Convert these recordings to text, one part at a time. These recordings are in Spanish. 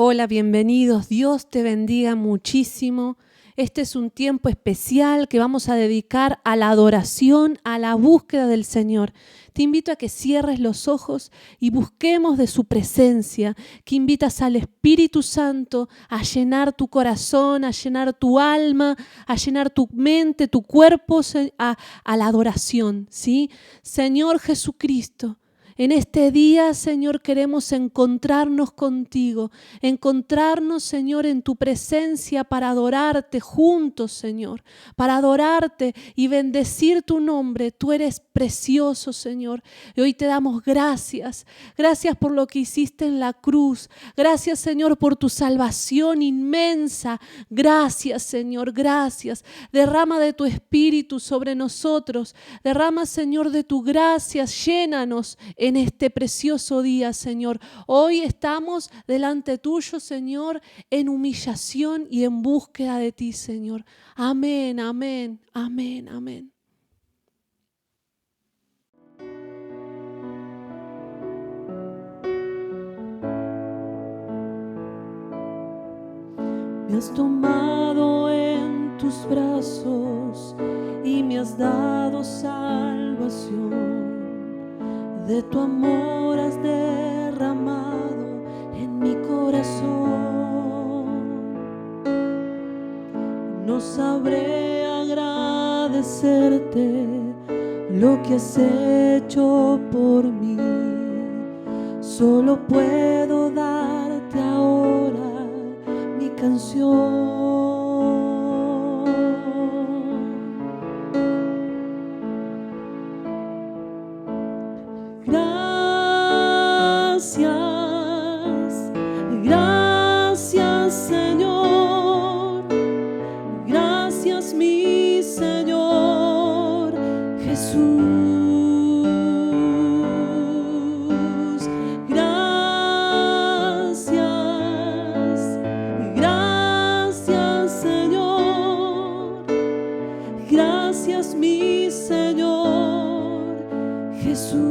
Hola, bienvenidos. Dios te bendiga muchísimo. Este es un tiempo especial que vamos a dedicar a la adoración, a la búsqueda del Señor. Te invito a que cierres los ojos y busquemos de su presencia, que invitas al Espíritu Santo a llenar tu corazón, a llenar tu alma, a llenar tu mente, tu cuerpo, a la adoración, ¿sí? Señor Jesucristo, en este día, Señor, queremos encontrarnos contigo, encontrarnos, Señor, en tu presencia para adorarte juntos, Señor, para adorarte y bendecir tu nombre. Tú eres precioso, Señor, y hoy te damos gracias. Gracias por lo que hiciste en la cruz. Gracias, Señor, por tu salvación inmensa. Gracias, Señor, gracias. Derrama de tu Espíritu sobre nosotros. Derrama, Señor, de tu gracia. Llénanos en este precioso día, Señor. Hoy estamos delante tuyo, Señor, en humillación y en búsqueda de ti, Señor. Amén, amén, amén, amén. Me has tomado en tus brazos y me has dado salvación. De tu amor has derramado en mi corazón. No sabré agradecerte lo que has hecho por mí. Solo puedo darte ahora mi canción. Gracias, gracias Señor, gracias mi Señor Jesús. Gracias, gracias Señor, gracias mi Señor Jesús.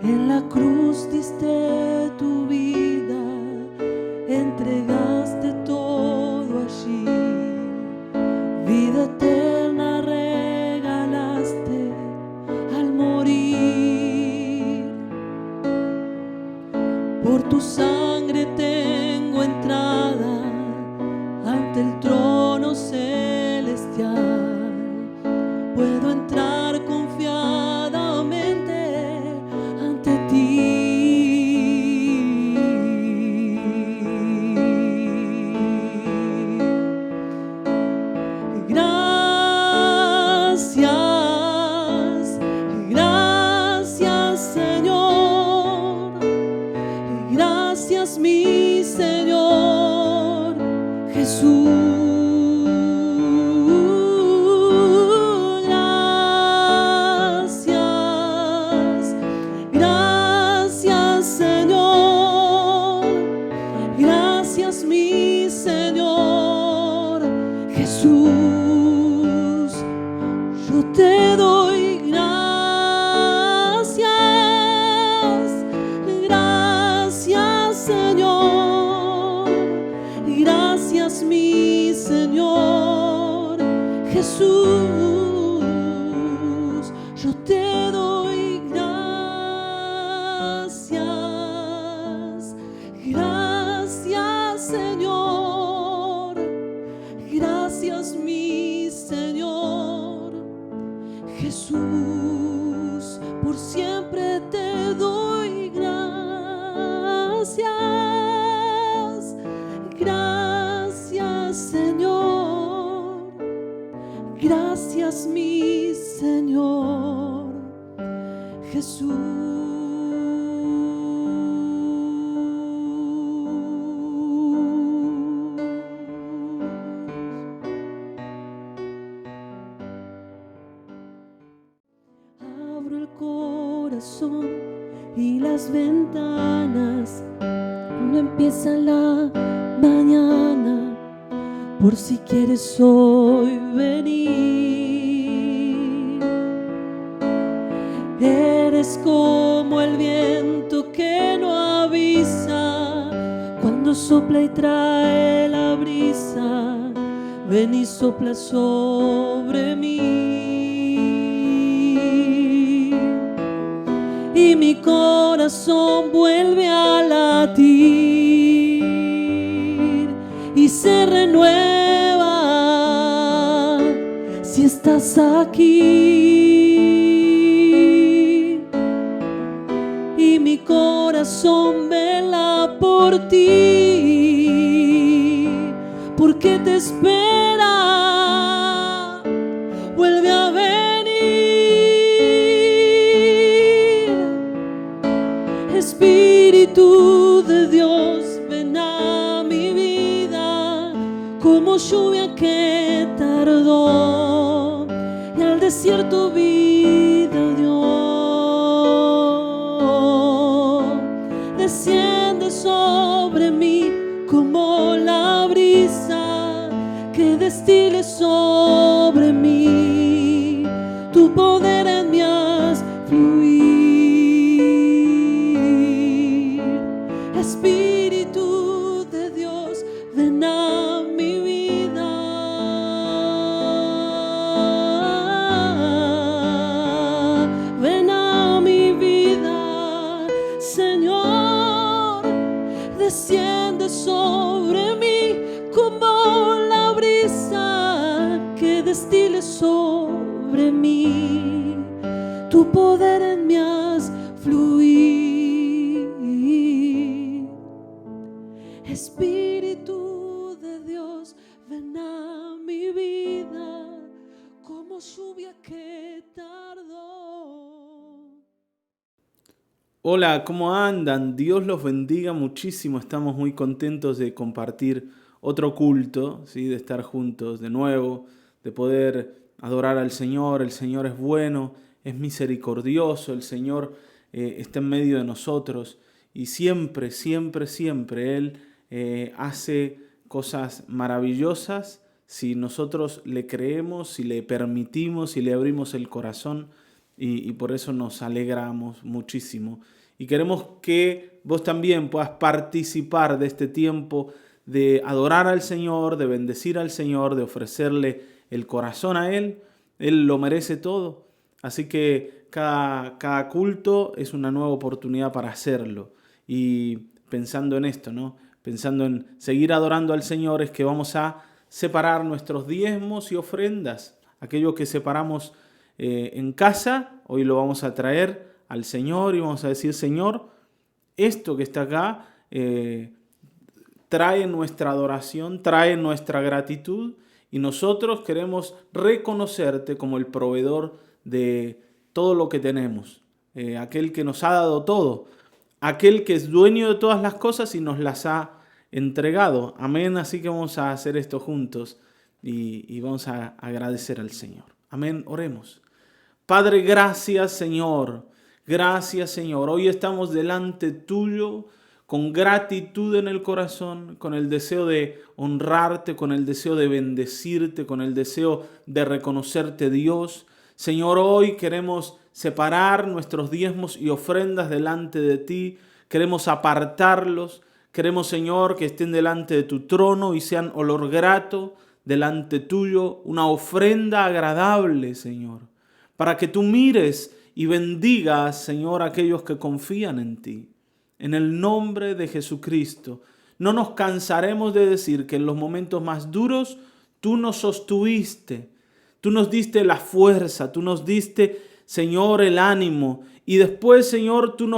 En la cruz diste tu vida, entregaste todo allí. Vida eterna regalaste al morir. Por tu sangre tengo entrada ante el trono celestial. Puedo entrar confiadamente ante ti. Gracias, gracias Señor, gracias mi Señor Jesús. Yo te doy gracias, gracias Señor, gracias mi Señor Jesús. Yo te doy gracias, gracias Señor, gracias mi Señor Jesús, por siempre te doy gracias, gracias Señor, gracias mi Señor Jesús. Corazón y las ventanas cuando empieza la mañana, por si quieres hoy venir. Eres como el viento que sopla y trae la brisa, ven y sopla sobre mí. Y mi corazón vuelve a latir y se renueva si estás aquí. Y mi corazón vela por ti, porque te espera, vuelve a venir. Espíritu de Dios, ven a mi vida como lluvia que tardó y al desierto vida dio. Desciende sobre mí como la brisa que destile sobre mí, tu poder en mí haz fluir. Espíritu de Dios, ven a mi vida. Ven a mi vida, Señor, desciende sobre mí como la brisa que destile sobre mí, tu poder en mí haz fluir. Espíritu de Dios, ven a mi vida como lluvia que tardó. Hola, ¿cómo andan? Dios los bendiga muchísimo. Estamos muy contentos de compartir otro culto, ¿sí? De estar juntos de nuevo, de poder adorar al Señor. El Señor es bueno, es misericordioso, el Señor está en medio de nosotros y siempre, siempre, siempre Él hace cosas maravillosas si nosotros le creemos, si le permitimos, si le abrimos el corazón. Y por eso nos alegramos muchísimo. Y queremos que vos también puedas participar de este tiempo de adorar al Señor, de bendecir al Señor, de ofrecerle el corazón a Él. Él lo merece todo. Así que cada culto es una nueva oportunidad para hacerlo. Y pensando en esto, ¿no? Pensando en seguir adorando al Señor, es que vamos a separar nuestros diezmos y ofrendas. Aquello que separamos en casa, hoy lo vamos a traer al Señor y vamos a decir: Señor, esto que está acá trae nuestra adoración, trae nuestra gratitud y nosotros queremos reconocerte como el proveedor de todo lo que tenemos, aquel que nos ha dado todo, aquel que es dueño de todas las cosas y nos las ha entregado. Amén. Así que vamos a hacer esto juntos y vamos a agradecer al Señor. Amén. Oremos. Padre, gracias Señor, gracias Señor. Hoy estamos delante tuyo con gratitud en el corazón, con el deseo de honrarte, con el deseo de bendecirte, con el deseo de reconocerte Dios. Señor, hoy queremos separar nuestros diezmos y ofrendas delante de ti, queremos apartarlos, queremos Señor que estén delante de tu trono y sean olor grato delante tuyo, una ofrenda agradable Señor, para que tú mires y bendigas, Señor, a aquellos que confían en ti. En el nombre de Jesucristo, no nos cansaremos de decir que en los momentos más duros tú nos sostuviste, tú nos diste la fuerza, tú nos diste, Señor, el ánimo y después, Señor, tú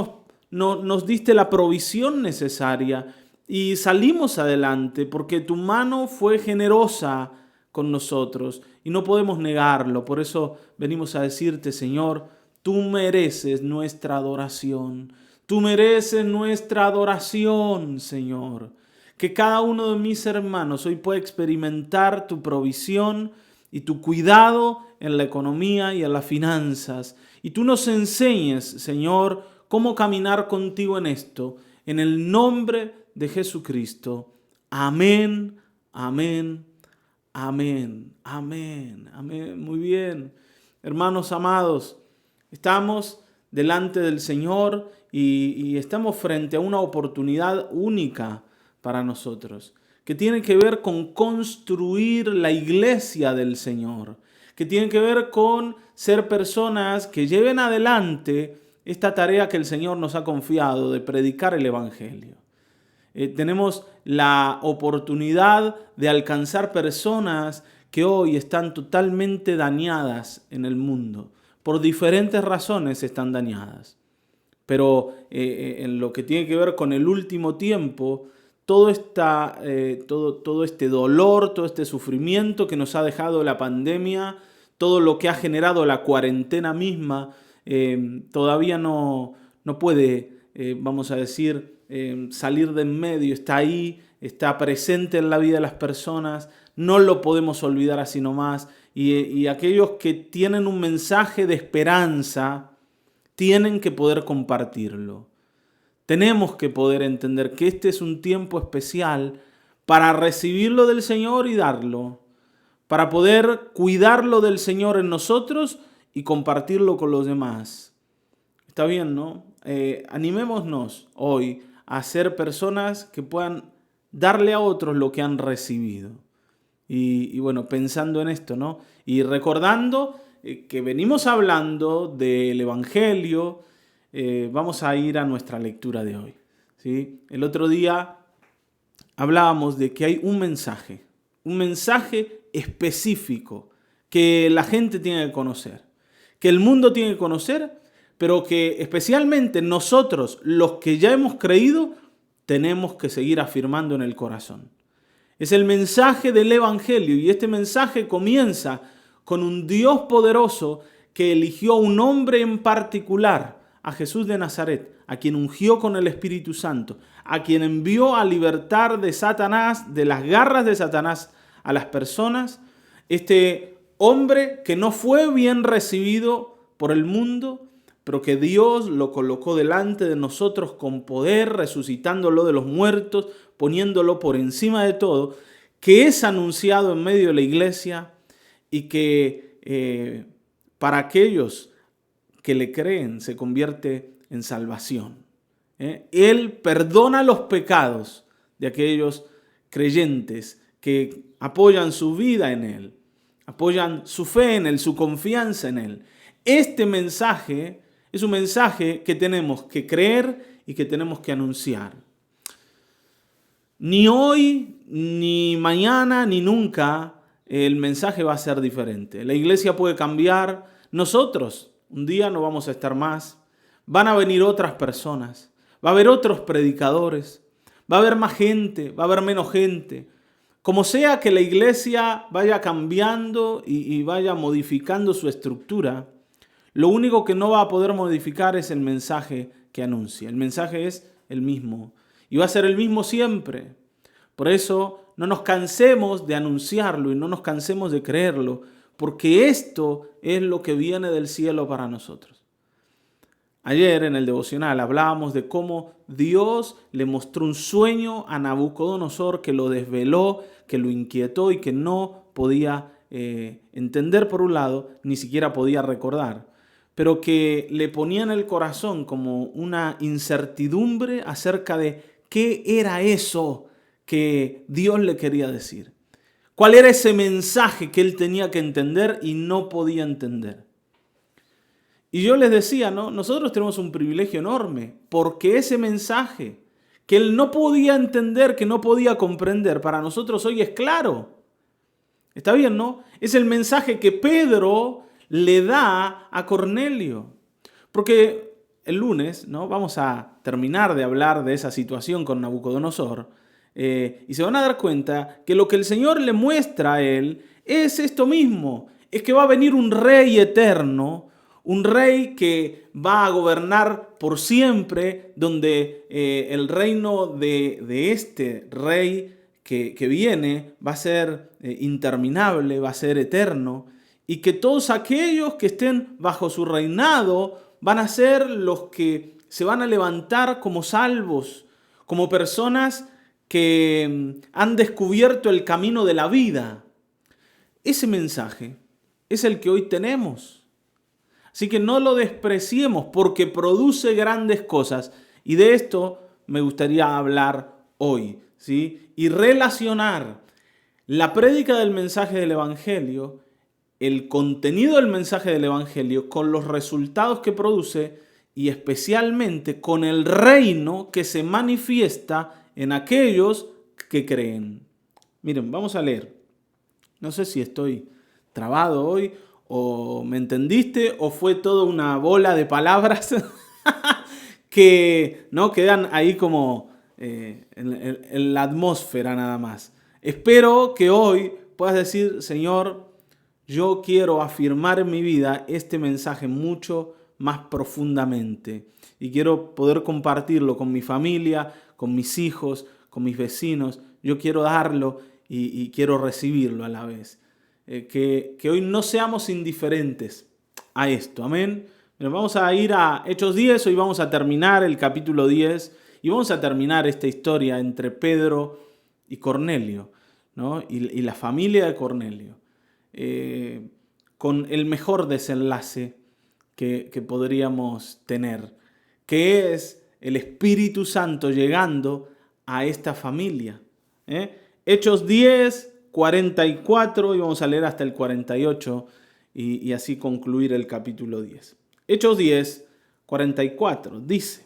nos diste la provisión necesaria y salimos adelante porque tu mano fue generosa con nosotros y no podemos negarlo. Por eso venimos a decirte, Señor, tú mereces nuestra adoración. Tú mereces nuestra adoración, Señor. Que cada uno de mis hermanos hoy pueda experimentar tu provisión y tu cuidado en la economía y en las finanzas. Y tú nos enseñes, Señor, cómo caminar contigo en esto. En el nombre de Jesucristo. Amén, amén. Amén, amén, amén. Muy bien. Hermanos amados, estamos delante del Señor y estamos frente a una oportunidad única para nosotros, que tiene que ver con construir la iglesia del Señor, que tiene que ver con ser personas que lleven adelante esta tarea que el Señor nos ha confiado de predicar el Evangelio. Tenemos la oportunidad de alcanzar personas que hoy están totalmente dañadas en el mundo. Por diferentes razones están dañadas. Pero en lo que tiene que ver con el último tiempo, todo este dolor, todo este sufrimiento que nos ha dejado la pandemia, todo lo que ha generado la cuarentena misma, todavía no puede, vamos a decir, salir de en medio. Está ahí, está presente en la vida de las personas, no lo podemos olvidar así nomás. Y aquellos que tienen un mensaje de esperanza, tienen que poder compartirlo. Tenemos que poder entender que este es un tiempo especial para recibirlo del Señor y darlo, para poder cuidarlo del Señor en nosotros y compartirlo con los demás. Está bien, ¿no? Animémonos hoy a ser personas que puedan darle a otros lo que han recibido. Y bueno, pensando en esto, ¿no? Y recordando que venimos hablando del Evangelio, vamos a ir a nuestra lectura de hoy, ¿sí? El otro día hablábamos de que hay un mensaje específico que la gente tiene que conocer, que el mundo tiene que conocer, pero que especialmente nosotros, los que ya hemos creído, tenemos que seguir afirmando en el corazón. Es el mensaje del Evangelio, y este mensaje comienza con un Dios poderoso que eligió a un hombre en particular, a Jesús de Nazaret, a quien ungió con el Espíritu Santo, a quien envió a libertar de Satanás, de las garras de Satanás a las personas. Este hombre que no fue bien recibido por el mundo, pero que Dios lo colocó delante de nosotros con poder, resucitándolo de los muertos, poniéndolo por encima de todo, que es anunciado en medio de la iglesia y que para aquellos que le creen se convierte en salvación. Él perdona los pecados de aquellos creyentes que apoyan su vida en Él, apoyan su fe en Él, su confianza en Él. Este mensaje es un mensaje que tenemos que creer y que tenemos que anunciar. Ni hoy, ni mañana, ni nunca el mensaje va a ser diferente. La iglesia puede cambiar. Nosotros un día no vamos a estar más. Van a venir otras personas. Va a haber otros predicadores. Va a haber más gente, va a haber menos gente. Como sea que la iglesia vaya cambiando y vaya modificando su estructura, lo único que no va a poder modificar es el mensaje que anuncia. El mensaje es el mismo y va a ser el mismo siempre. Por eso no nos cansemos de anunciarlo y no nos cansemos de creerlo, porque esto es lo que viene del cielo para nosotros. Ayer en el devocional hablábamos de cómo Dios le mostró un sueño a Nabucodonosor que lo desveló, que lo inquietó y que no podía entender por un lado, ni siquiera podía recordar, pero que le ponía en el corazón como una incertidumbre acerca de qué era eso que Dios le quería decir. ¿Cuál era ese mensaje que él tenía que entender y no podía entender? Y yo les decía, ¿no? Nosotros tenemos un privilegio enorme, porque ese mensaje que él no podía entender, que no podía comprender, para nosotros hoy es claro. Está bien, ¿no? Es el mensaje que Pedro le da a Cornelio. Porque el lunes, ¿no? Vamos a terminar de hablar de esa situación con Nabucodonosor. Y se van a dar cuenta que lo que el Señor le muestra a él es esto mismo. Es que va a venir un rey eterno, un rey que va a gobernar por siempre, donde el reino de este rey que viene va a ser interminable, va a ser eterno, y que todos aquellos que estén bajo su reinado van a ser los que se van a levantar como salvos, como personas que han descubierto el camino de la vida. Ese mensaje es el que hoy tenemos. Así que no lo despreciemos porque produce grandes cosas. Y de esto me gustaría hablar hoy, ¿sí? Y relacionar la prédica del mensaje del Evangelio, el contenido del mensaje del Evangelio, con los resultados que produce y especialmente con el reino que se manifiesta en aquellos que creen. Miren, vamos a leer. No sé si estoy trabado hoy o me entendiste o fue toda una bola de palabras que no quedan ahí como en la atmósfera nada más. Espero que hoy puedas decir, Señor, yo quiero afirmar en mi vida este mensaje mucho más profundamente y quiero poder compartirlo con mi familia, con mis hijos, con mis vecinos. Yo quiero darlo y quiero recibirlo a la vez. Que hoy no seamos indiferentes a esto. Amén. Pero vamos a ir a Hechos 10. Hoy vamos a terminar el capítulo 10 y vamos a terminar esta historia entre Pedro y Cornelio, ¿no? y la familia de Cornelio. Con el mejor desenlace que podríamos tener, que es el Espíritu Santo llegando a esta familia. Hechos 10, 44, y vamos a leer hasta el 48 y así concluir el capítulo 10. Hechos 10, 44, dice: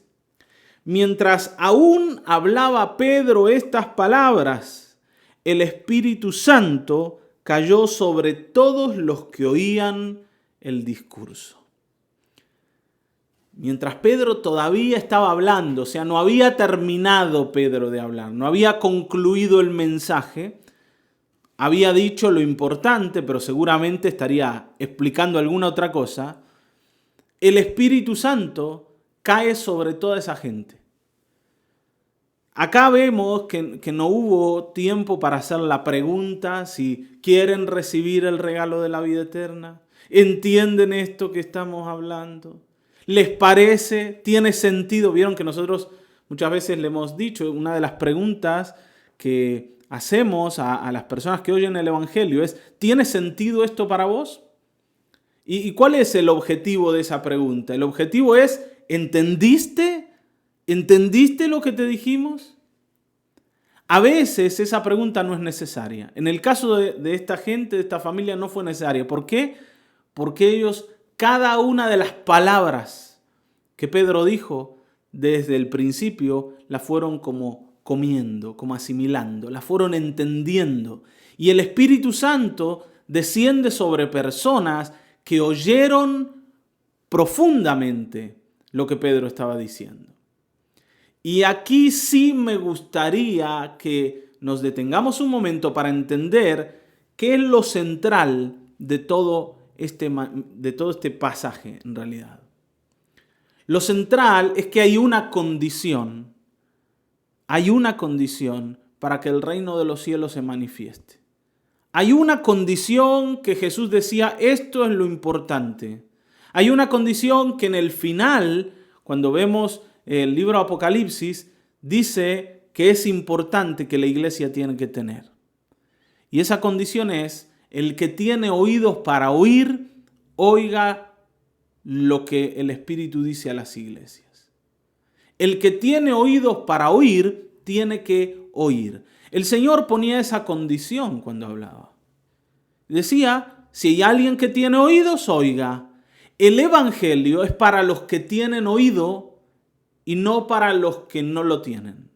mientras aún hablaba Pedro estas palabras, el Espíritu Santo cayó sobre todos los que oían el discurso. Mientras Pedro todavía estaba hablando, o sea, no había terminado Pedro de hablar, no había concluido el mensaje, había dicho lo importante, pero seguramente estaría explicando alguna otra cosa, el Espíritu Santo cae sobre toda esa gente. Acá vemos que no hubo tiempo para hacer la pregunta si quieren recibir el regalo de la vida eterna. ¿Entienden esto que estamos hablando? ¿Les parece? ¿Tiene sentido? Vieron que nosotros muchas veces le hemos dicho, una de las preguntas que hacemos a las personas que oyen el Evangelio es: ¿tiene sentido esto para vos? ¿Y cuál es el objetivo de esa pregunta? El objetivo es: ¿entendiste? ¿Entendiste lo que te dijimos? A veces esa pregunta no es necesaria. En el caso de esta gente, de esta familia, no fue necesaria. ¿Por qué? Porque ellos, cada una de las palabras que Pedro dijo desde el principio, la fueron como comiendo, como asimilando, la fueron entendiendo. Y el Espíritu Santo desciende sobre personas que oyeron profundamente lo que Pedro estaba diciendo. Y aquí sí me gustaría que nos detengamos un momento para entender qué es lo central de todo este pasaje en realidad. Lo central es que hay una condición para que el reino de los cielos se manifieste. Hay una condición que Jesús decía, esto es lo importante. Hay una condición que en el final, cuando vemos el libro de Apocalipsis, dice que es importante que la iglesia tiene que tener. Y esa condición es: el que tiene oídos para oír, oiga lo que el Espíritu dice a las iglesias. El que tiene oídos para oír, tiene que oír. El Señor ponía esa condición cuando hablaba. Decía, si hay alguien que tiene oídos, oiga. El Evangelio es para los que tienen oído y no para los que no lo tienen.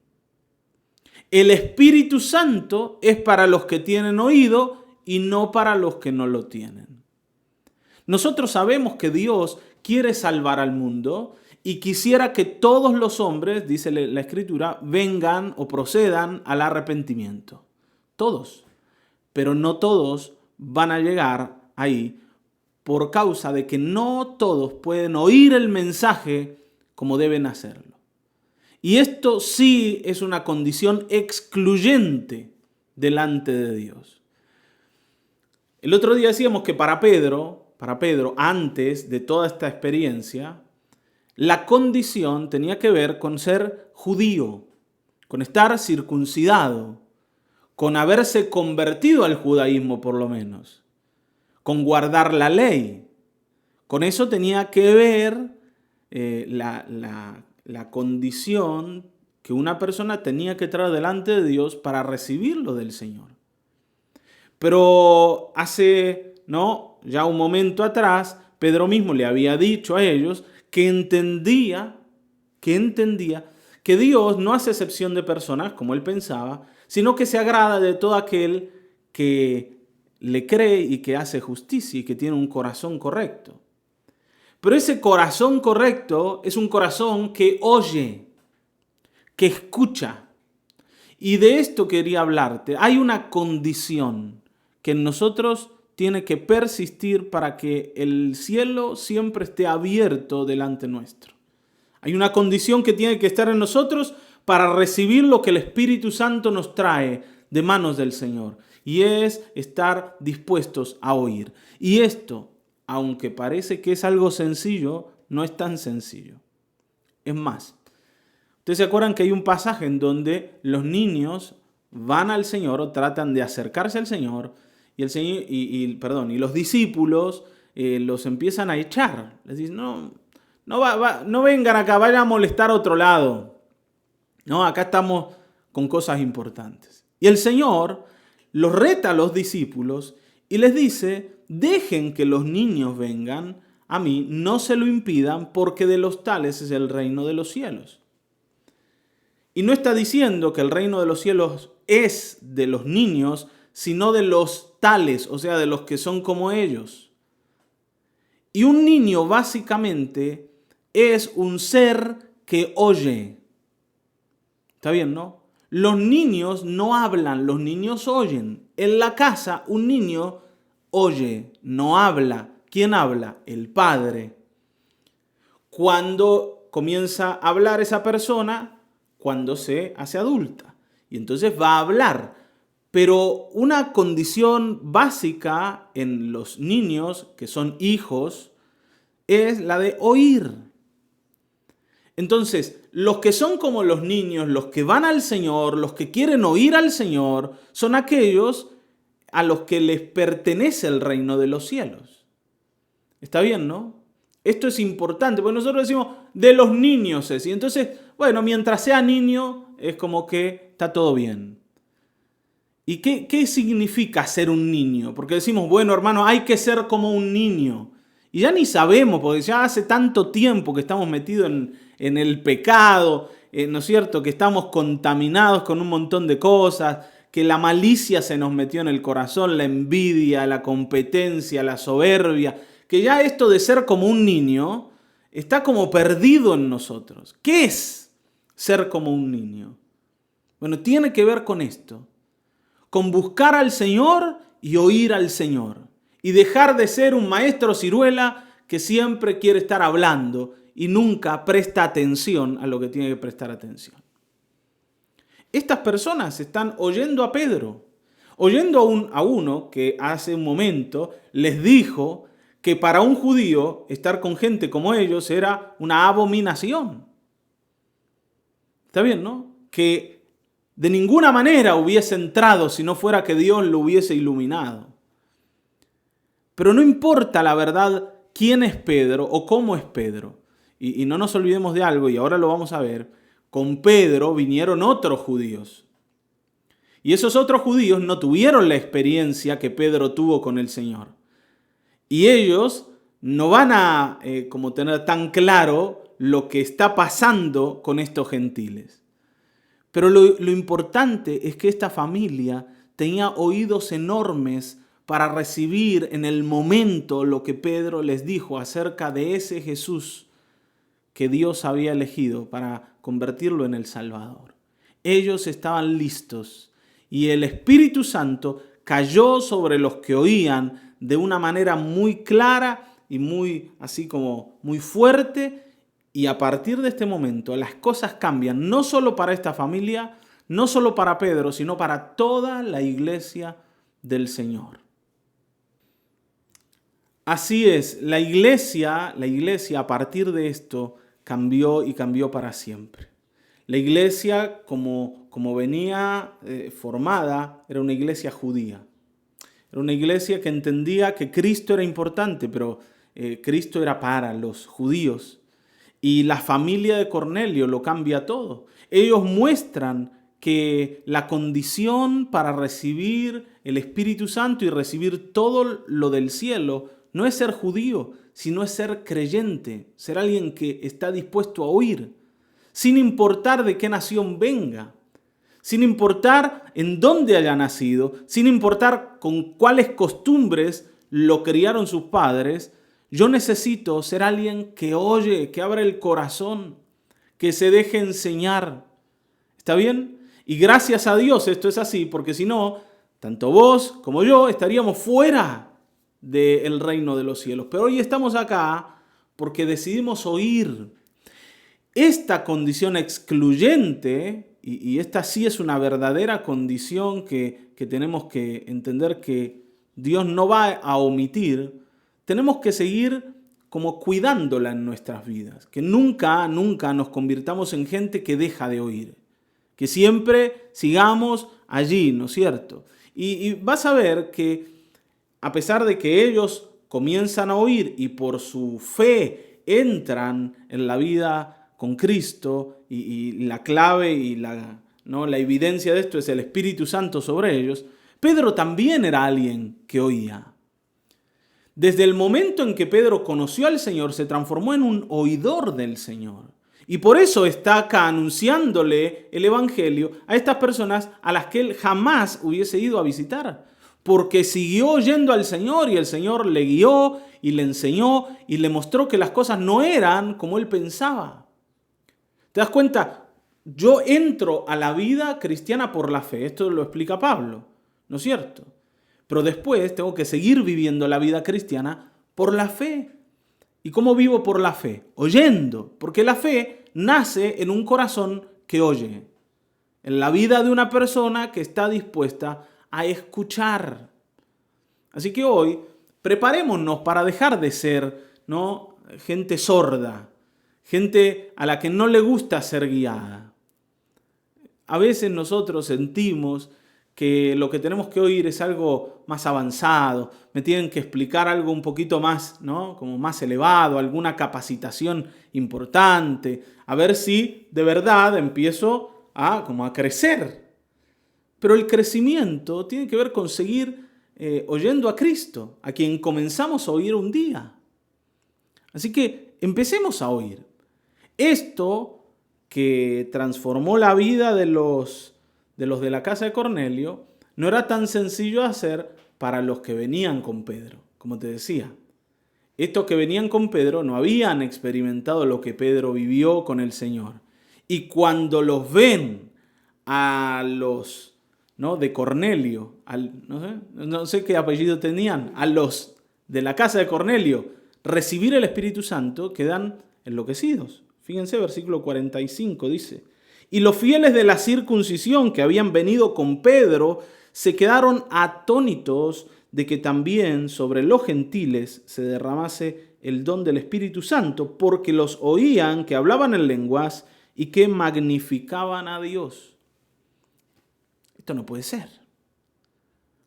El Espíritu Santo es para los que tienen oído y no para los que no lo tienen. Nosotros sabemos que Dios quiere salvar al mundo y quisiera que todos los hombres, dice la Escritura, vengan o procedan al arrepentimiento. Todos. Pero no todos van a llegar ahí por causa de que no todos pueden oír el mensaje como deben hacerlo. Y esto sí es una condición excluyente delante de Dios. El otro día decíamos que para Pedro, antes de toda esta experiencia, la condición tenía que ver con ser judío, con estar circuncidado, con haberse convertido al judaísmo por lo menos, con guardar la ley. Con eso tenía que ver la condición que una persona tenía que traer delante de Dios para recibirlo del Señor. Pero ya un momento atrás, Pedro mismo le había dicho a ellos que entendía que Dios no hace excepción de personas, como él pensaba, sino que se agrada de todo aquel que le cree y que hace justicia y que tiene un corazón correcto. Pero ese corazón correcto es un corazón que oye, que escucha. Y de esto quería hablarte. Hay una condición que en nosotros tiene que persistir para que el cielo siempre esté abierto delante nuestro. Hay una condición que tiene que estar en nosotros para recibir lo que el Espíritu Santo nos trae de manos del Señor. Y es estar dispuestos a oír. Y esto, aunque parece que es algo sencillo, no es tan sencillo. Es más, ¿ustedes se acuerdan que hay un pasaje en donde los niños van al Señor o tratan de acercarse al Señor y los discípulos los empiezan a echar? Les dicen, no vengan acá, vayan a molestar a otro lado. No, acá estamos con cosas importantes. Y el Señor los reta a los discípulos y les dice, dejen que los niños vengan a mí, no se lo impidan, porque de los tales es el reino de los cielos. Y no está diciendo que el reino de los cielos es de los niños, sino de los tales, o sea, de los que son como ellos. Y un niño básicamente es un ser que oye. ¿Está bien, no? Los niños no hablan, los niños oyen. En la casa un niño oye, no habla. ¿Quién habla? El padre. Cuando comienza a hablar esa persona, cuando se hace adulta. Y entonces va a hablar. Pero una condición básica en los niños, que son hijos, es la de oír. Entonces, los que son como los niños, los que van al Señor, los que quieren oír al Señor, son aquellos a los que les pertenece el reino de los cielos. ¿Está bien, no? Esto es importante, porque nosotros decimos, de los niños es. Y entonces, mientras sea niño, es como que está todo bien. ¿Y qué significa ser un niño? Porque decimos, hermano, hay que ser como un niño. Y ya ni sabemos, porque ya hace tanto tiempo que estamos metidos en el pecado, ¿no es cierto? Que estamos contaminados con un montón de cosas, que la malicia se nos metió en el corazón, la envidia, la competencia, la soberbia, que ya esto de ser como un niño está como perdido en nosotros. ¿Qué es ser como un niño? Bueno, tiene que ver con esto, con buscar al Señor y oír al Señor. Y dejar de ser un maestro ciruela que siempre quiere estar hablando y nunca presta atención a lo que tiene que prestar atención. Estas personas están oyendo a Pedro, oyendo a uno que hace un momento les dijo que para un judío estar con gente como ellos era una abominación. ¿Está bien, no? Que de ninguna manera hubiese entrado si no fuera que Dios lo hubiese iluminado. Pero no importa la verdad quién es Pedro o cómo es Pedro. Y no nos olvidemos de algo, y ahora lo vamos a ver. Con Pedro vinieron otros judíos. Y esos otros judíos no tuvieron la experiencia que Pedro tuvo con el Señor. Y ellos no van a tener tan claro lo que está pasando con estos gentiles. Pero lo importante es que esta familia tenía oídos enormes para recibir en el momento lo que Pedro les dijo acerca de ese Jesús que Dios había elegido para convertirlo en el Salvador. Ellos estaban listos y el Espíritu Santo cayó sobre los que oían de una manera muy clara y muy fuerte, y a partir de este momento las cosas cambian, no solo para esta familia, no solo para Pedro, sino para toda la iglesia del Señor. Así es, la iglesia a partir de esto cambió y cambió para siempre. La iglesia como venía formada era una iglesia judía. Era una iglesia que entendía que Cristo era importante, pero Cristo era para los judíos. Y la familia de Cornelio lo cambia todo. Ellos muestran que la condición para recibir el Espíritu Santo y recibir todo lo del cielo no es ser judío, sino es ser creyente, ser alguien que está dispuesto a oír, sin importar de qué nación venga, sin importar en dónde haya nacido, sin importar con cuáles costumbres lo criaron sus padres. Yo necesito ser alguien que oye, que abra el corazón, que se deje enseñar. ¿Está bien? Y gracias a Dios esto es así, porque si no, tanto vos como yo estaríamos fuera del reino de los cielos. Pero hoy estamos acá porque decidimos oír. Esta condición excluyente, y esta sí es una verdadera condición que tenemos que entender que Dios no va a omitir, tenemos que seguir como cuidándola en nuestras vidas, que nunca nos convirtamos en gente que deja de oír, que siempre sigamos allí, ¿no es cierto? Y vas a ver que a pesar de que ellos comienzan a oír y por su fe entran en la vida con Cristo, y la clave y la evidencia de esto es el Espíritu Santo sobre ellos, Pedro también era alguien que oía. Desde el momento en que Pedro conoció al Señor, se transformó en un oidor del Señor. Y por eso está acá anunciándole el Evangelio a estas personas a las que él jamás hubiese ido a visitar. Porque siguió oyendo al Señor y el Señor le guió y le enseñó y le mostró que las cosas no eran como él pensaba. ¿Te das cuenta? Yo entro a la vida cristiana por la fe. Esto lo explica Pablo, ¿no es cierto? Pero después tengo que seguir viviendo la vida cristiana por la fe. ¿Y cómo vivo por la fe? Oyendo, porque la fe nace en un corazón que oye, en la vida de una persona que está dispuesta a escuchar. Así que hoy preparémonos para dejar de ser, gente sorda, gente a la que no le gusta ser guiada. A veces nosotros sentimos que lo que tenemos que oír es algo más avanzado, me tienen que explicar algo un poquito más, como más elevado, alguna capacitación importante, a ver si de verdad empiezo a crecer. Pero el crecimiento tiene que ver con seguir oyendo a Cristo, a quien comenzamos a oír un día. Así que empecemos a oír. Esto que transformó la vida de los de la casa de Cornelio no era tan sencillo de hacer para los que venían con Pedro, como te decía. Estos que venían con Pedro no habían experimentado lo que Pedro vivió con el Señor. Y cuando los ven a los de Cornelio, no sé qué apellido tenían, a los de la casa de Cornelio, recibir el Espíritu Santo, quedan enloquecidos. Fíjense, versículo 45 dice: y los fieles de la circuncisión que habían venido con Pedro se quedaron atónitos de que también sobre los gentiles se derramase el don del Espíritu Santo, porque los oían que hablaban en lenguas y que magnificaban a Dios. Esto no puede ser.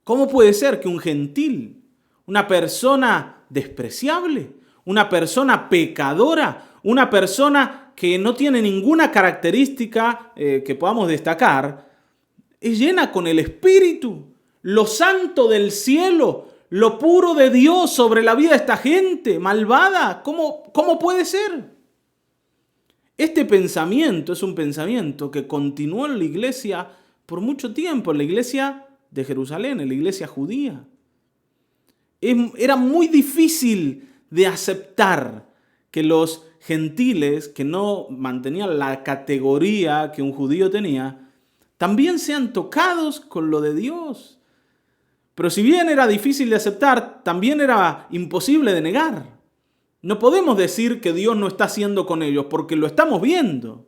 ¿Cómo puede ser que un gentil, una persona despreciable, una persona pecadora, una persona que no tiene ninguna característica que podamos destacar, es llena con el Espíritu, lo santo del cielo, lo puro de Dios sobre la vida de esta gente malvada? ¿Cómo puede ser? Este pensamiento es un pensamiento que continuó en la iglesia por mucho tiempo, en la iglesia de Jerusalén, en la iglesia judía. Era muy difícil de aceptar que los gentiles, que no mantenían la categoría que un judío tenía, también sean tocados con lo de Dios. Pero si bien era difícil de aceptar, también era imposible de negar. No podemos decir que Dios no está haciendo con ellos, porque lo estamos viendo.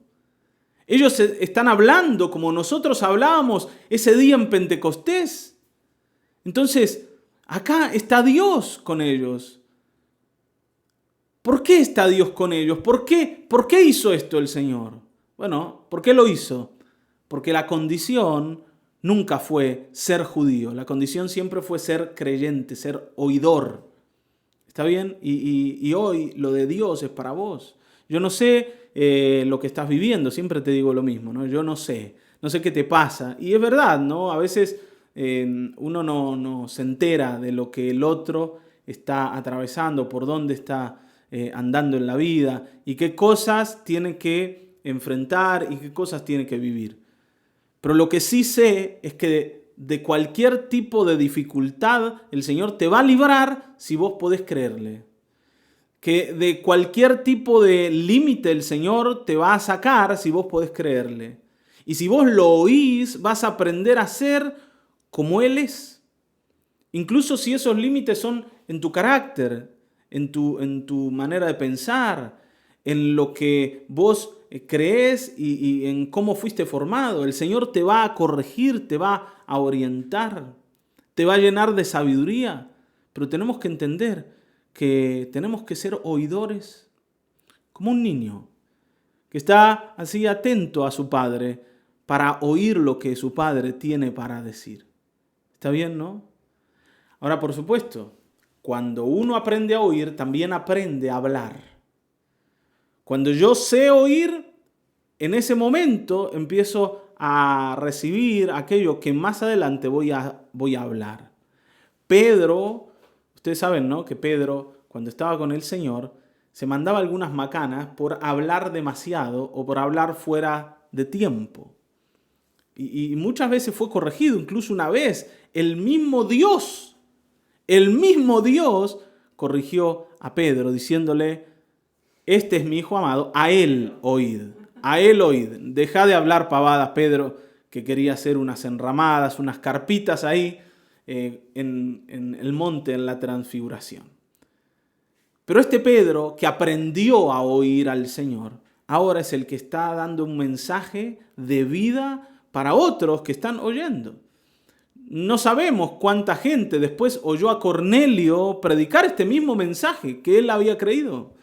Ellos están hablando como nosotros hablábamos ese día en Pentecostés. Entonces, acá está Dios con ellos. ¿Por qué está Dios con ellos? ¿Por qué hizo esto el Señor? Bueno, ¿por qué lo hizo? Porque la condición nunca fue ser judío. La condición siempre fue ser creyente, ser oidor. ¿Está bien? Y hoy lo de Dios es para vos. Yo no sé lo que estás viviendo, siempre te digo lo mismo, ¿no? Yo no sé qué te pasa. Y es verdad, ¿no? A veces uno no se entera de lo que el otro está atravesando, por dónde está andando en la vida y qué cosas tiene que enfrentar y qué cosas tiene que vivir. Pero lo que sí sé es que de cualquier tipo de dificultad el Señor te va a librar si vos podés creerle. Que de cualquier tipo de límite el Señor te va a sacar si vos podés creerle. Y si vos lo oís, vas a aprender a ser como Él es. Incluso si esos límites son en tu carácter, en tu manera de pensar, en lo que vos crees y en cómo fuiste formado. El Señor te va a corregir, te va a orientar, te va a llenar de sabiduría. Pero tenemos que entender que tenemos que ser oidores, como un niño que está así atento a su padre para oír lo que su padre tiene para decir. ¿Está bien, no? Ahora, por supuesto, cuando uno aprende a oír, también aprende a hablar. Cuando yo sé oír, en ese momento empiezo a recibir aquello que más adelante voy a hablar. Pedro, ustedes saben, ¿no? Que Pedro, cuando estaba con el Señor, se mandaba algunas macanas por hablar demasiado o por hablar fuera de tiempo. Y muchas veces fue corregido, incluso una vez el mismo Dios corrigió a Pedro diciéndole: este es mi hijo amado, a él oíd, Deja de hablar pavadas, Pedro, que quería hacer unas enramadas, unas carpitas ahí en el monte, en la transfiguración. Pero este Pedro, que aprendió a oír al Señor, ahora es el que está dando un mensaje de vida para otros que están oyendo. No sabemos cuánta gente después oyó a Cornelio predicar este mismo mensaje que él había creído.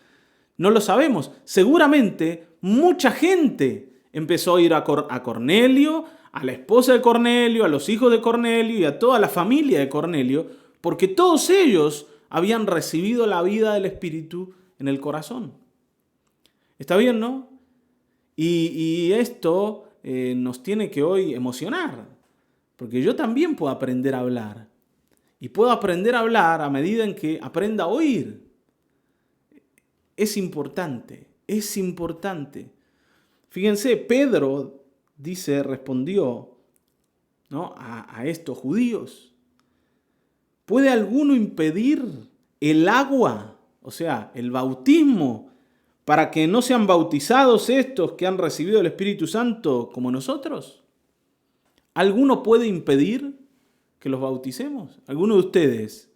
No lo sabemos. Seguramente mucha gente empezó a oír a Cornelio, a la esposa de Cornelio, a los hijos de Cornelio y a toda la familia de Cornelio, porque todos ellos habían recibido la vida del Espíritu en el corazón. ¿Está bien, no? Y esto nos tiene que hoy emocionar, porque yo también puedo aprender a hablar. Y puedo aprender a hablar a medida en que aprenda a oír. Es importante, es importante. Fíjense, Pedro respondió, ¿no?, a estos judíos: ¿puede alguno impedir el agua, o sea, el bautismo, para que no sean bautizados estos que han recibido el Espíritu Santo como nosotros? ¿Alguno puede impedir que los bauticemos? ¿Alguno de ustedes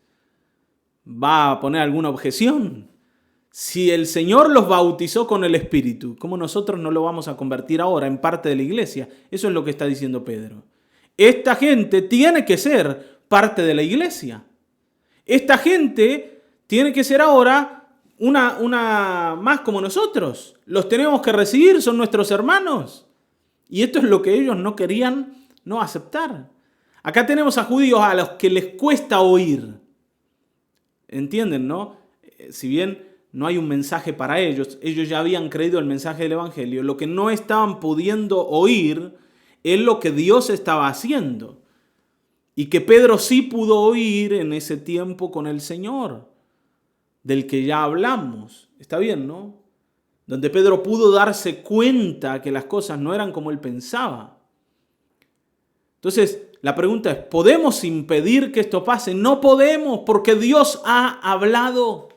va a poner alguna objeción? Si el Señor los bautizó con el Espíritu, ¿cómo nosotros no lo vamos a convertir ahora en parte de la iglesia? Eso es lo que está diciendo Pedro. Esta gente tiene que ser parte de la iglesia. Esta gente tiene que ser ahora una más como nosotros. Los tenemos que recibir, son nuestros hermanos. Y esto es lo que ellos no querían no aceptar. Acá tenemos a judíos a los que les cuesta oír. ¿Entienden, no? Si bien no hay un mensaje para ellos ya habían creído el mensaje del Evangelio, lo que no estaban pudiendo oír es lo que Dios estaba haciendo. Y que Pedro sí pudo oír en ese tiempo con el Señor, del que ya hablamos. Está bien, ¿no? Donde Pedro pudo darse cuenta que las cosas no eran como él pensaba. Entonces, la pregunta es, ¿podemos impedir que esto pase? No podemos, porque Dios ha hablado.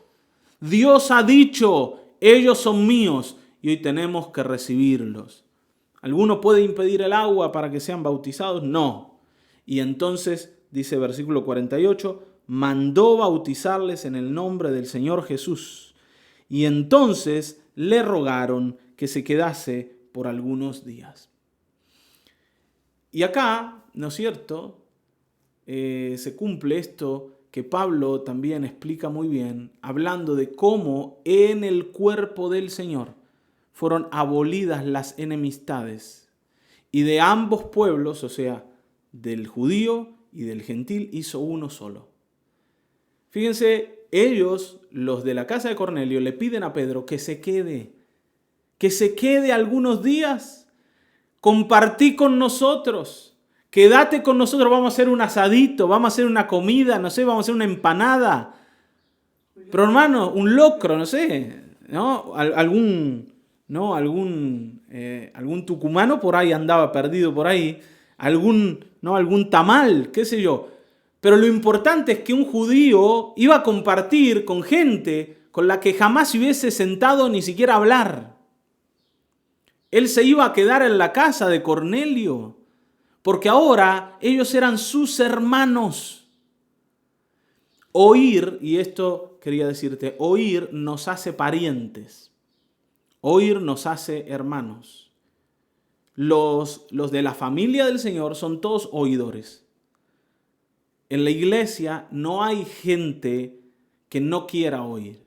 Dios ha dicho: ellos son míos, y hoy tenemos que recibirlos. ¿Alguno puede impedir el agua para que sean bautizados? No. Y entonces, dice versículo 48, mandó bautizarles en el nombre del Señor Jesús. Y entonces le rogaron que se quedase por algunos días. Y acá, ¿no es cierto?, se cumple esto que Pablo también explica muy bien, hablando de cómo en el cuerpo del Señor fueron abolidas las enemistades. Y de ambos pueblos, o sea, del judío y del gentil, hizo uno solo. Fíjense, ellos, los de la casa de Cornelio, le piden a Pedro que se quede que se quede algunos días, compartí con nosotros, quédate con nosotros, vamos a hacer un asadito, vamos a hacer una comida, no sé, vamos a hacer una empanada. Pero hermano, un locro, no sé, ¿no? Algún tucumano por ahí andaba perdido por ahí, algún tamal, qué sé yo. Pero lo importante es que un judío iba a compartir con gente con la que jamás se hubiese sentado ni siquiera a hablar. Él se iba a quedar en la casa de Cornelio, porque ahora ellos eran sus hermanos. Oír, y esto quería decirte, oír nos hace parientes, oír nos hace hermanos. Los de la familia del Señor son todos oidores. En la iglesia no hay gente que no quiera oír.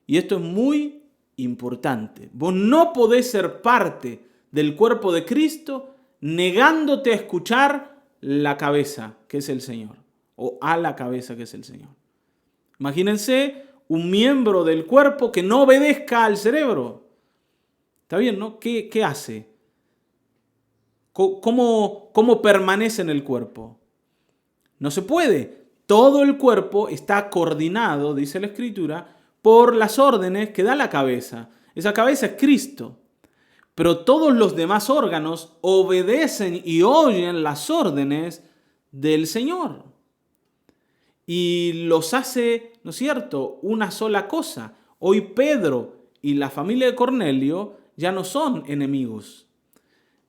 Y esto es muy importante. Vos no podés ser parte del cuerpo de Cristo negándote a escuchar la cabeza, que es el Señor, o a la cabeza, que es el Señor. Imagínense un miembro del cuerpo que no obedezca al cerebro. ¿Está bien, no? ¿Qué hace? ¿Cómo permanece en el cuerpo? No se puede. Todo el cuerpo está coordinado, dice la Escritura, por las órdenes que da la cabeza. Esa cabeza es Cristo. Pero todos los demás órganos obedecen y oyen las órdenes del Señor. Y los hace, ¿no es cierto?, una sola cosa. Hoy Pedro y la familia de Cornelio ya no son enemigos.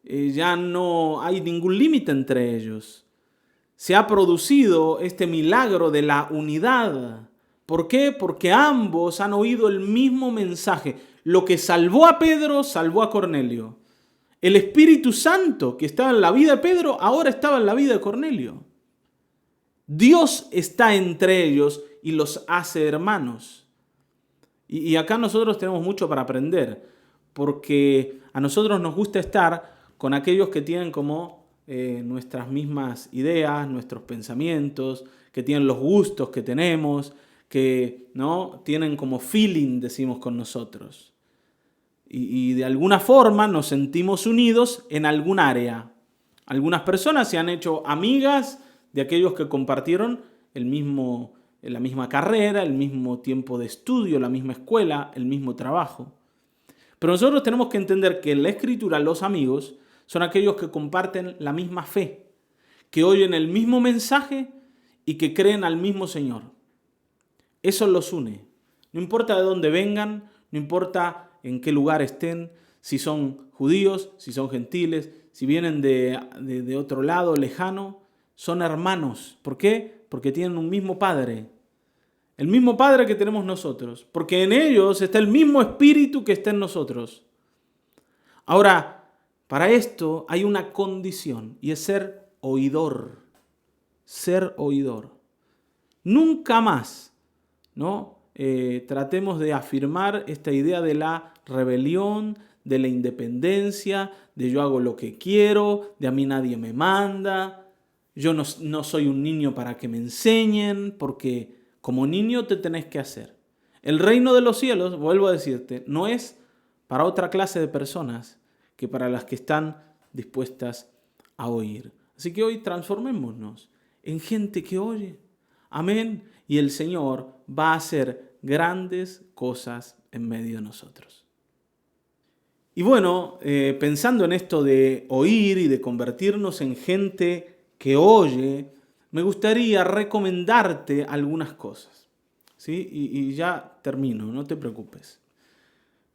Ya no hay ningún límite entre ellos. Se ha producido este milagro de la unidad. ¿Por qué? Porque ambos han oído el mismo mensaje. Lo que salvó a Pedro, salvó a Cornelio. El Espíritu Santo que estaba en la vida de Pedro, ahora estaba en la vida de Cornelio. Dios está entre ellos y los hace hermanos. Y acá nosotros tenemos mucho para aprender, porque a nosotros nos gusta estar con aquellos que tienen como nuestras mismas ideas, nuestros pensamientos, que tienen los gustos que tenemos, que ¿no? tienen como feeling, decimos, con nosotros. Y de alguna forma nos sentimos unidos en algún área. Algunas personas se han hecho amigas de aquellos que compartieron la misma carrera, el mismo tiempo de estudio, la misma escuela, el mismo trabajo. Pero nosotros tenemos que entender que en la Escritura los amigos son aquellos que comparten la misma fe, que oyen el mismo mensaje y que creen al mismo Señor. Eso los une. No importa de dónde vengan, no importa en qué lugar estén, si son judíos, si son gentiles, si vienen de otro lado lejano, son hermanos. ¿Por qué? Porque tienen un mismo Padre. El mismo Padre que tenemos nosotros. Porque en ellos está el mismo Espíritu que está en nosotros. Ahora, para esto hay una condición y es ser oidor. Ser oidor. Nunca más, ¿no? Tratemos de afirmar esta idea de la rebelión, de la independencia, de yo hago lo que quiero, de a mí nadie me manda. Yo no soy un niño para que me enseñen, porque como niño te tenés que hacer. El reino de los cielos, vuelvo a decirte, no es para otra clase de personas que para las que están dispuestas a oír. Así que hoy transformémonos en gente que oye. Amén. Y el Señor va a hacer grandes cosas en medio de nosotros. Y bueno, pensando en esto de oír y de convertirnos en gente que oye, me gustaría recomendarte algunas cosas, ¿sí? Y ya termino, no te preocupes.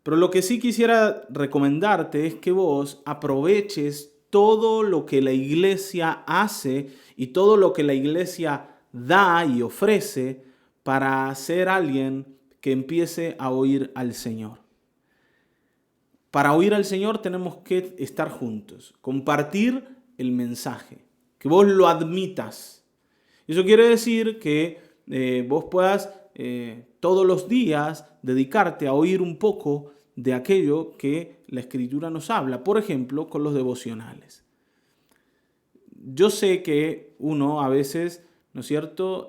Pero lo que sí quisiera recomendarte es que vos aproveches todo lo que la iglesia hace y todo lo que la iglesia da y ofrece para ser alguien que empiece a oír al Señor. Para oír al Señor tenemos que estar juntos, compartir el mensaje. Que vos lo admitas. Eso quiere decir que vos puedas todos los días dedicarte a oír un poco de aquello que la Escritura nos habla. Por ejemplo, con los devocionales. Yo sé que uno a veces, ¿no es cierto?,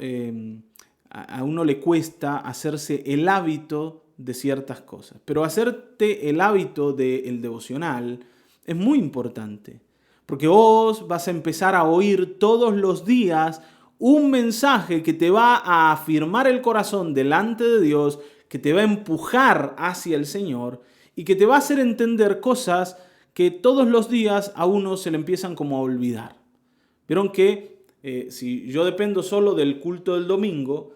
a uno le cuesta hacerse el hábito de ciertas cosas. Pero hacerte el hábito del devocional es muy importante, porque vos vas a empezar a oír todos los días un mensaje que te va a afirmar el corazón delante de Dios, que te va a empujar hacia el Señor y que te va a hacer entender cosas que todos los días a uno se le empiezan como a olvidar. Vieron que si yo dependo solo del culto del domingo,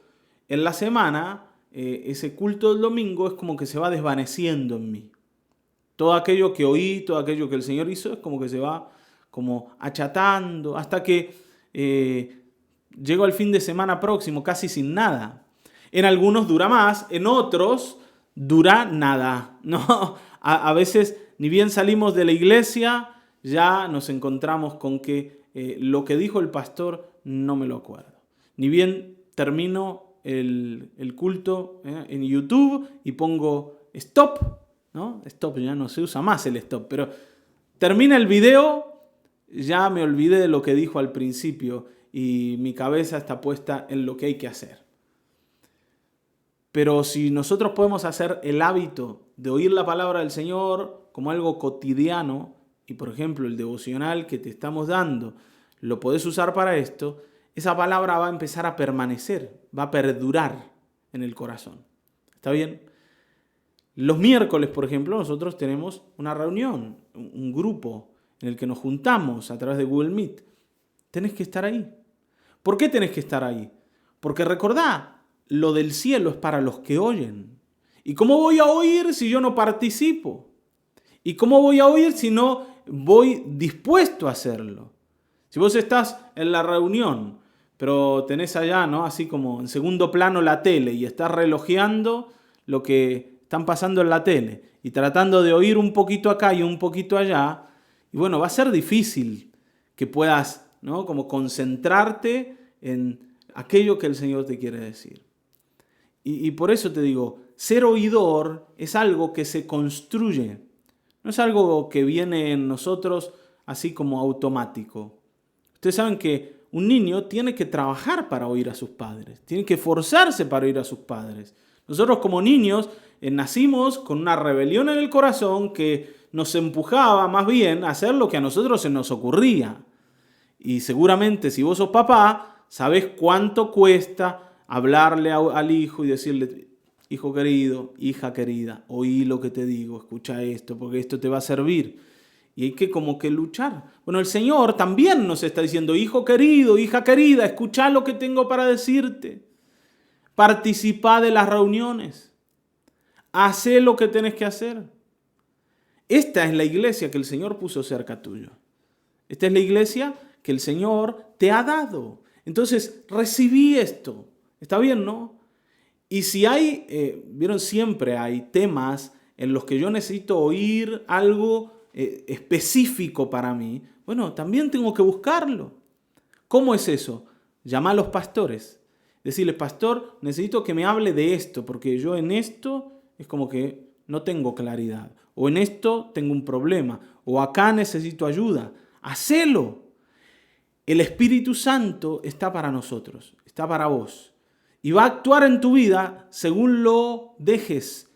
en la semana ese culto del domingo es como que se va desvaneciendo en mí. Todo aquello que oí, todo aquello que el Señor hizo es como que se va como achatando hasta que llego al fin de semana próximo casi sin nada. En algunos dura más, en otros dura nada, ¿no? A veces ni bien salimos de la iglesia, ya nos encontramos con que lo que dijo el pastor no me lo acuerdo. Ni bien termino el culto en YouTube y pongo stop, ¿no? Stop, ya no se usa más el stop, pero termina el video, ya me olvidé de lo que dijo al principio y mi cabeza está puesta en lo que hay que hacer. Pero si nosotros podemos hacer el hábito de oír la palabra del Señor como algo cotidiano, y por ejemplo el devocional que te estamos dando, lo podés usar para esto, esa palabra va a empezar a permanecer, va a perdurar en el corazón. ¿Está bien? Los miércoles, por ejemplo, nosotros tenemos una reunión, un grupo en el que nos juntamos a través de Google Meet. Tenés que estar ahí. ¿Por qué tenés que estar ahí? Porque recordá, lo del cielo es para los que oyen. ¿Y cómo voy a oír si yo no participo? ¿Y cómo voy a oír si no voy dispuesto a hacerlo? Si vos estás en la reunión, pero tenés allá, ¿no? Así como en segundo plano la tele y estás relojeando lo que están pasando en la tele y tratando de oír un poquito acá y un poquito allá, y bueno, va a ser difícil que puedas, ¿no? Como concentrarte en aquello que el Señor te quiere decir. Y por eso te digo, ser oidor es algo que se construye, no es algo que viene en nosotros así como automático. Ustedes saben que un niño tiene que trabajar para oír a sus padres, tiene que esforzarse para oír a sus padres. Nosotros como niños nacimos con una rebelión en el corazón que nos empujaba más bien a hacer lo que a nosotros se nos ocurría. Y seguramente si vos sos papá, sabés cuánto cuesta hablarle al hijo y decirle, hijo querido, hija querida, oí lo que te digo, escucha esto, porque esto te va a servir. Y hay que como que luchar. Bueno, el Señor también nos está diciendo, hijo querido, hija querida, escucha lo que tengo para decirte. Participá de las reuniones. Hacé lo que tenés que hacer. Esta es la iglesia que el Señor puso cerca tuyo. Esta es la iglesia que el Señor te ha dado. Entonces, recibí esto. ¿Está bien, no? Y si hay, vieron, siempre hay temas en los que yo necesito oír algo específico para mí, bueno, también tengo que buscarlo. ¿Cómo es eso? Llama a los pastores. Decirles, pastor, necesito que me hable de esto, porque yo en esto es como que no tengo claridad. O en esto tengo un problema. O acá necesito ayuda. Hacelo. El Espíritu Santo está para nosotros, está para vos. Y va a actuar en tu vida según lo dejes.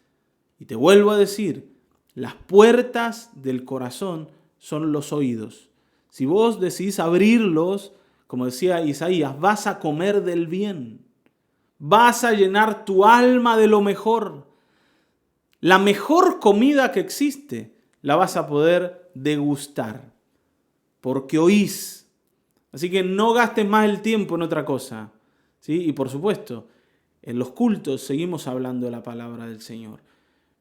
Y te vuelvo a decir, las puertas del corazón son los oídos. Si vos decidís abrirlos, como decía Isaías, vas a comer del bien. Vas a llenar tu alma de lo mejor. La mejor comida que existe la vas a poder degustar. Porque oís. Así que no gastes más el tiempo en otra cosa. ¿Sí? Y por supuesto, en los cultos seguimos hablando de la palabra del Señor.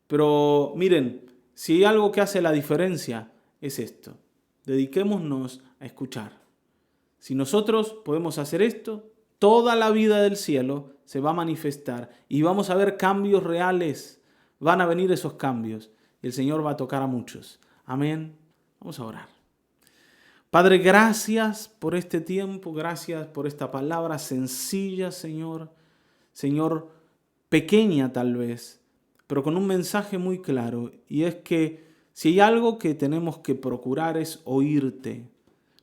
Pero miren, si hay algo que hace la diferencia, es esto. Dediquémonos a escuchar. Si nosotros podemos hacer esto, toda la vida del cielo se va a manifestar y vamos a ver cambios reales. Van a venir esos cambios. El Señor va a tocar a muchos. Amén. Vamos a orar. Padre, gracias por este tiempo, gracias por esta palabra sencilla, Señor. Señor, pequeña tal vez, pero con un mensaje muy claro. Y es que si hay algo que tenemos que procurar es oírte.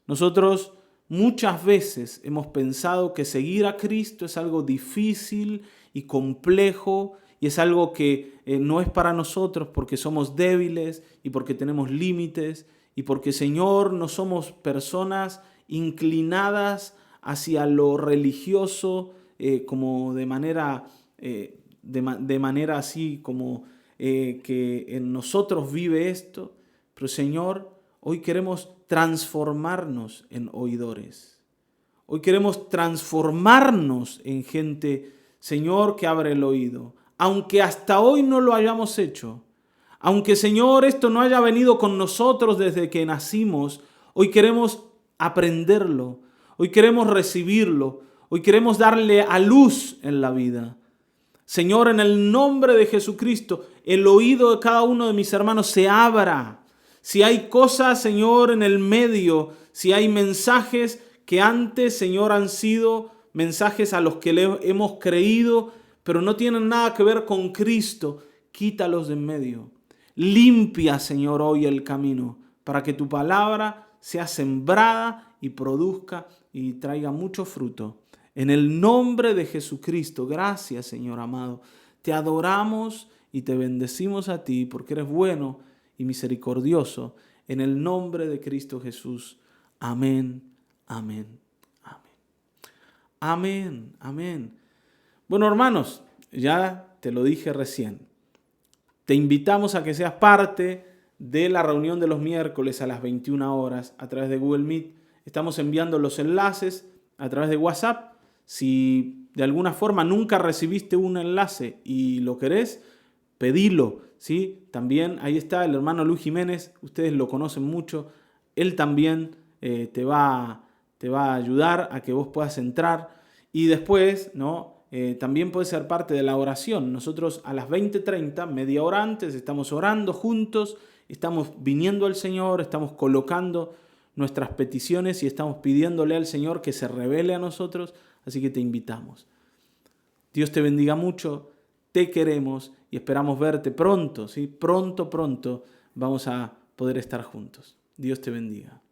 Nosotros muchas veces hemos pensado que seguir a Cristo es algo difícil y complejo y es algo que no es para nosotros porque somos débiles y porque tenemos límites y porque, Señor, no somos personas inclinadas hacia lo religioso como de manera así como que en nosotros vive esto. Pero, Señor, hoy queremos transformarnos en oidores. Hoy queremos transformarnos en gente, Señor, que abre el oído. Aunque hasta hoy no lo hayamos hecho, aunque, Señor, esto no haya venido con nosotros desde que nacimos, hoy queremos aprenderlo, hoy queremos recibirlo, hoy queremos darle a luz en la vida. Señor, en el nombre de Jesucristo, el oído de cada uno de mis hermanos se abra. Si hay cosas, Señor, en el medio, si hay mensajes que antes, Señor, han sido mensajes a los que le hemos creído, pero no tienen nada que ver con Cristo, quítalos de en medio. Limpia, Señor, hoy el camino para que tu palabra sea sembrada y produzca y traiga mucho fruto. En el nombre de Jesucristo, gracias, Señor amado. Te adoramos y te bendecimos a ti porque eres bueno y misericordioso. En el nombre de Cristo Jesús. Amén, amén, amén. Amén, amén. Bueno, hermanos, ya te lo dije recién. Te invitamos a que seas parte de la reunión de los miércoles a las 21 horas a través de Google Meet. Estamos enviando los enlaces a través de WhatsApp. Si de alguna forma nunca recibiste un enlace y lo querés, pedilo, ¿sí? También ahí está el hermano Luis Jiménez, ustedes lo conocen mucho. Él también te va a ayudar a que vos puedas entrar. Y después, ¿no? También puedes ser parte de la oración. Nosotros a las 20:30, media hora antes, estamos orando juntos, estamos viniendo al Señor, estamos colocando nuestras peticiones y estamos pidiéndole al Señor que se revele a nosotros. Así que te invitamos. Dios te bendiga mucho, te queremos y esperamos verte pronto, ¿sí? Pronto vamos a poder estar juntos. Dios te bendiga.